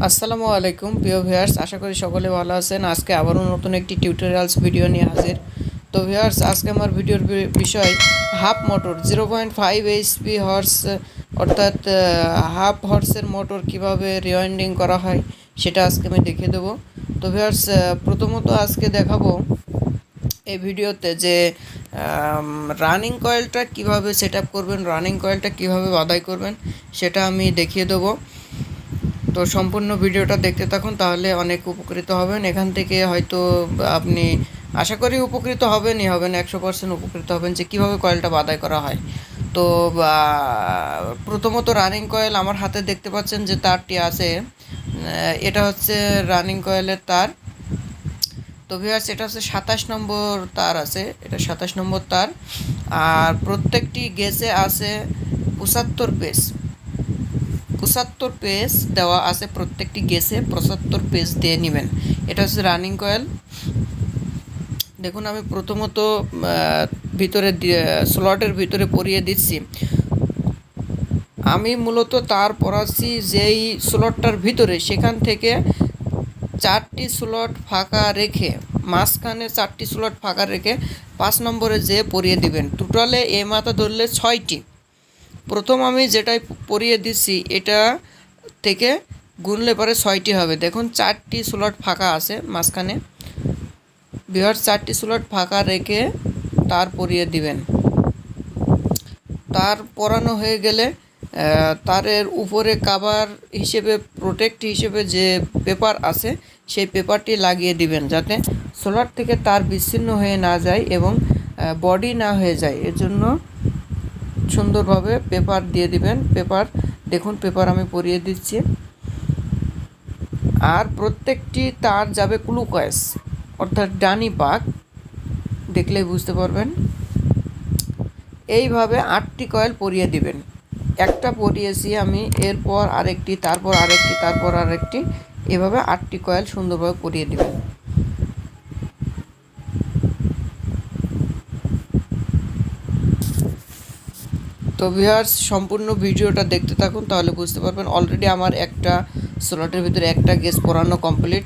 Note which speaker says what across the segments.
Speaker 1: আসসালামু আলাইকুম প্রিয় ভিউয়ার্স, আশা করি সকলে ভালো আছেন। আজকে আবারও নতুন একটি টিউটোরিয়ালস ভিডিও নিয়ে হাজির। তো ভিউয়ার্স, আজকে আমার ভিডিওর বিষয় হাফ মোটর 0.5 এইচপি হর্স অর্থাৎ হাফ হর্সের মোটর কিভাবে রিওয়াইন্ডিং করা হয় সেটা আজকে আমি দেখিয়ে দেবো। তো ভিউয়ার্স, প্রথমত আজকে দেখাবো এই ভিডিওতে যে রানিং কয়েলটা কিভাবে সেট আপ করবেন, রানিং কয়েলটা কিভাবে বাধাই করবেন সেটা আমি দেখিয়ে দেবো। তো সম্পূর্ণ ভিডিওটা দেখতে থাকুন, তাহলে অনেক উপকৃত হবেন। এখান থেকে হয়তো আপনি আশা করি উপকৃত হবেনই, 100% উপকৃত হবেন যে কীভাবে কয়েলটা বাধাই করা হয়। তো প্রথমত রানিং কয়েল আমার হাতে দেখতে পাচ্ছেন যে তারটি আছে, এটা হচ্ছে রানিং কয়েলের তার। তো ভিউয়ার্স, এটা হচ্ছে 27 নম্বর তার আছে, এটা 27 নম্বর তার। আর প্রত্যেকটি গেজে আছে 75 পেজ, 75 পেজ দেওয়া আছে। প্রত্যেকটি গেসে 75 পেজ দিয়ে নেবেন। এটা হচ্ছে রানিং কয়েল। দেখুন, আমি প্রথমত ভিতরে স্লটের ভিতরে পরিয়ে দিচ্ছি। আমি মূলত তার পরাচ্ছি যেই স্লটটার ভিতরে, সেখান থেকে 4টি স্লট ফাঁকা রেখে, মাঝখানে 4টি স্লট ফাঁকা রেখে 5 নম্বরে যে পরিয়ে দিবেন। টোটালে এ মাথা ধরলে 6টি। প্রথম আমি যেটাই পরিয়ে দিচ্ছি এটা থেকে গুনলে পরে 6টি হবে। দেখুন 4টি স্লট ফাঁকা আছে মাঝখানে। ভিউয়ার্স, 4টি স্লট ফাঁকা রেখে তার পরিয়ে দিবেন। তার পরানো হয়ে গেলে তারের উপরে কাভার হিসেবে, প্রোটেক্ট হিসেবে যে পেপার আছে সেই পেপারটি লাগিয়ে দিবেন, যাতে সোলার থেকে তার বিচ্ছিন্ন হয়ে না যায় এবং বডি না হয়ে যায়। এর জন্য সুন্দরভাবে পেপার দিয়ে দিবেন। পেপার, দেখুন পেপার আমি পরিয়ে দিচ্ছি। আর প্রত্যেকটি তার যাবে ক্লুকওয়াইজ, অর্থাৎ ডানি পাক, দেখলেই বুঝতে পারবেন। এইভাবে 8টি কয়েল পরিয়ে দিবেন। একটা পরিয়েছি আমি, এরপর আরেকটি, তারপর আরেকটি, তারপর আরেকটি, এভাবে 8টি কয়েল সুন্দরভাবে পরিয়ে দিবেন। তো ভিউয়ার্স, সম্পূর্ণ ভিডিওটা দেখতে থাকুন, তাহলে বুঝতে পারবেন। অলরেডি আমার একটা স্লটের ভিতরে একটা গেজ পরানো কমপ্লিট।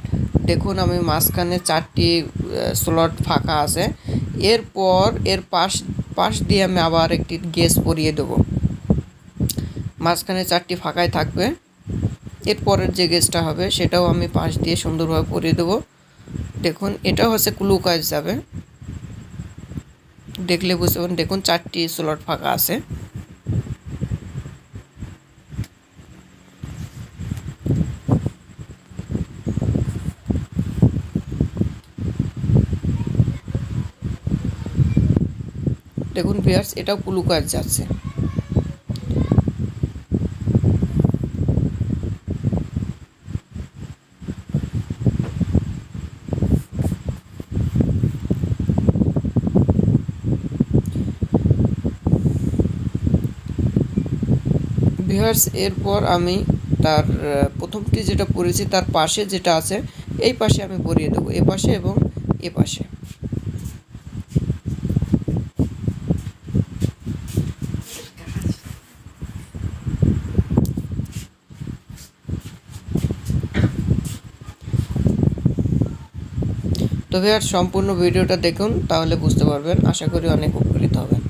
Speaker 1: দেখুন, আমি মাঝখানে 4টি স্লট ফাঁকা আছে। এরপর এর পাশ দিয়ে আমি আবার একটি গেজ পরিয়ে দেবো। মাঝখানে 4টি ফাঁকায় থাকবে। এরপরের যে গেজটা হবে সেটাও আমি পাশ দিয়ে সুন্দরভাবে পরিয়ে দেবো। দেখুন, এটা হচ্ছে ক্লুকওয়াইজ যাবে, দেখলে বুঝতে পারবেন। দেখুন 4টি স্লট ফাঁকা আছে। দেখুন ভিউয়ার্স, এটাও ক্লুকওয়াইজ যাচ্ছে। ভিউয়ার্স, এরপর আমি তার প্রথমটি যেটা পরেছি তার পাশে যেটা আছে এই পাশে আমি পরিয়ে দেবো, এ পাশে এবং এ পাশে। তো ভিউয়ার্স, সম্পূর্ণ ভিডিওটা দেখুন, তাহলে বুঝতে পারবেন। আশা করি অনেক উপকৃত হবেন।